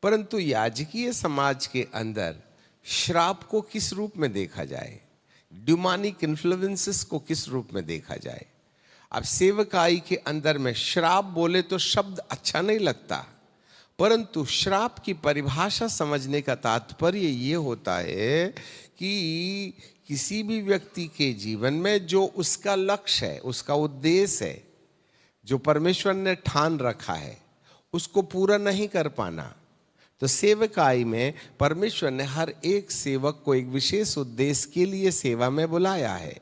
परंतु याजकीय समाज के अंदर श्राप को किस रूप में देखा जाए, डिमोनिक इन्फ्लुएंसेस को किस रूप में देखा जाए। अब सेवकाई के अंदर में श्राप बोले तो शब्द अच्छा नहीं लगता, परंतु श्राप की परिभाषा समझने का तात्पर्य ये होता है कि किसी भी व्यक्ति के जीवन में जो उसका लक्ष्य है, उसका उद्देश्य है, जो परमेश्वर ने ठान रखा है, उसको पूरा नहीं कर पाना। तो सेवकाई में परमेश्वर ने हर एक सेवक को एक विशेष उद्देश्य के लिए सेवा में बुलाया है।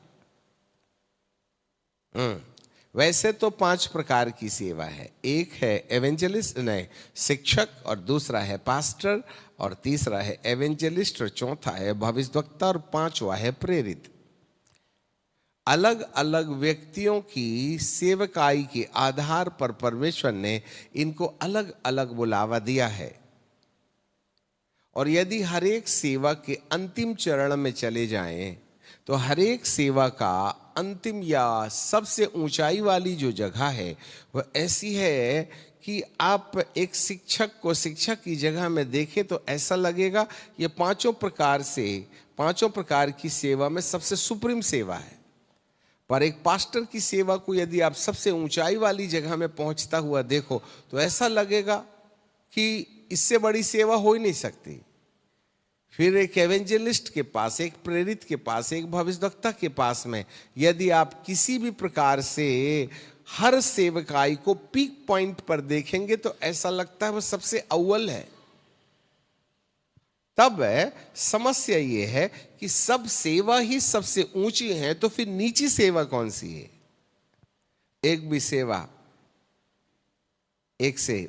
वैसे तो 5 प्रकार की सेवा है। एक है एवेंजलिस्ट, नहीं, शिक्षक, और दूसरा है पास्टर, और तीसरा है एवेंजलिस्ट, और चौथा है भविष्यवक्ता, और 5वां है प्रेरित। अलग अलग व्यक्तियों की सेवकाई के आधार पर परमेश्वर ने इनको अलग अलग बुलावा दिया है। और यदि हर एक सेवा के अंतिम चरण में चले जाएं तो हर एक सेवा का अंतिम या सबसे ऊंचाई वाली जो जगह है वह ऐसी है कि आप एक शिक्षक को शिक्षक की जगह में देखें तो ऐसा लगेगा ये पांचों प्रकार की सेवा में सबसे सुप्रीम सेवा है। पर एक पास्टर की सेवा को यदि आप सबसे ऊंचाई वाली जगह में पहुंचता हुआ देखो तो ऐसा लगेगा कि इससे बड़ी सेवा हो ही नहीं सकती। फिर एक एवेंजलिस्ट के पास, एक प्रेरित के पास, एक भविष्यवक्ता के पास में यदि आप किसी भी प्रकार से हर सेवकाई को पीक पॉइंट पर देखेंगे तो ऐसा लगता है वह सबसे अव्वल है। तब समस्या ये है कि सब सेवा ही सबसे ऊंची है, तो फिर नीची सेवा कौन सी है? एक भी सेवा एक से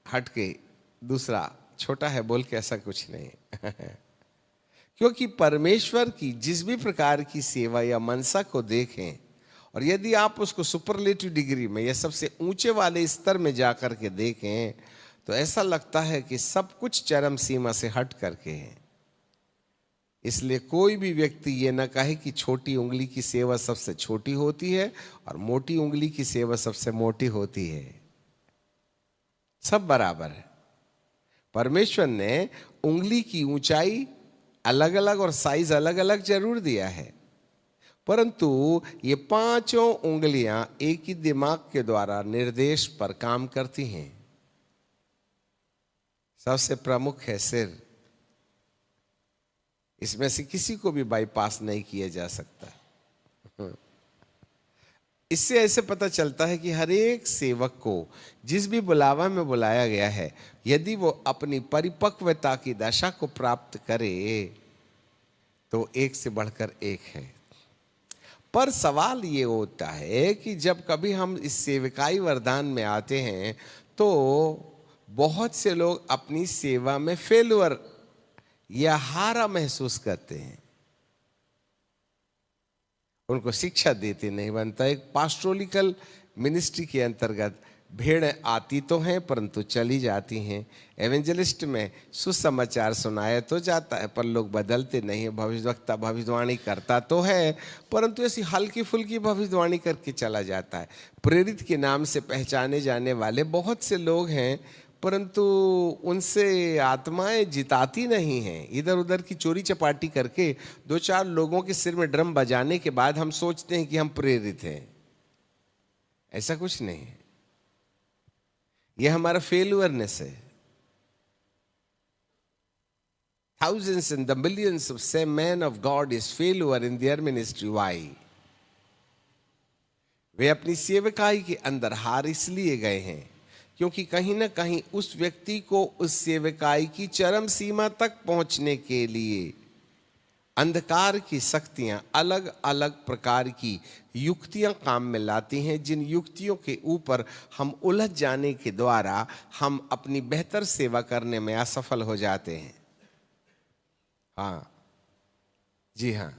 हटके दूसरा छोटा है बोल के ऐसा कुछ नहीं क्योंकि परमेश्वर की जिस भी प्रकार की सेवा या मनसा को देखें और यदि आप उसको सुपरलेटिव डिग्री में या सबसे ऊंचे वाले स्तर में जाकर के देखें तो ऐसा लगता है कि सब कुछ चरम सीमा से हट करके है। इसलिए कोई भी व्यक्ति ये ना कहे कि छोटी उंगली की सेवा सबसे छोटी होती है और मोटी उंगली की सेवा सबसे मोटी होती है। सब बराबर है। परमेश्वर ने उंगली की ऊंचाई अलग अलग और साइज अलग अलग जरूर दिया है, परंतु ये पांचों उंगलियां एक ही दिमाग के द्वारा निर्देश पर काम करती हैं। सबसे प्रमुख है सिर, इसमें से किसी को भी बाईपास नहीं किया जा सकता। इससे ऐसे पता चलता है कि हर एक सेवक को जिस भी बुलावा में बुलाया गया है, यदि वो अपनी परिपक्वता की दशा को प्राप्त करे तो एक से बढ़कर एक है। पर सवाल ये होता है कि जब कभी हम इस सेवकाई वरदान में आते हैं तो बहुत से लोग अपनी सेवा में फेलुअर या हारा महसूस करते हैं। उनको शिक्षा देते नहीं बनता। एक पास्टोरिकल मिनिस्ट्री के अंतर्गत भेड़ आती तो हैं परंतु चली जाती हैं। एवेंजलिस्ट में सुसमाचार सुनाया तो जाता है पर लोग बदलते नहीं है। भविष्यवक्ता भविष्यवाणी करता तो है परंतु ऐसी हल्की फुल्की भविष्यवाणी करके चला जाता है। प्रेरित के नाम से पहचाने जाने वाले बहुत से लोग हैं परंतु उनसे आत्माएं जिताती नहीं हैं। इधर उधर की चोरी चपाटी करके 2-4 लोगों के सिर में ड्रम बजाने के बाद हम सोचते हैं कि हम प्रेरित हैं। ऐसा कुछ नहीं है, यह हमारा फेलुअरनेस है। Thousands and the millions of same men of God is failure in their ministry. Why? वे अपनी सेवकाई के अंदर हार इसलिए गए हैं क्योंकि कहीं ना कहीं उस व्यक्ति को उस सेवकाई की चरम सीमा तक पहुंचने के लिए अंधकार की शक्तियां अलग अलग प्रकार की युक्तियां काम में लाती हैं, जिन युक्तियों के ऊपर हम उलझ जाने के द्वारा हम अपनी बेहतर सेवा करने में असफल हो जाते हैं। हाँ जी हाँ।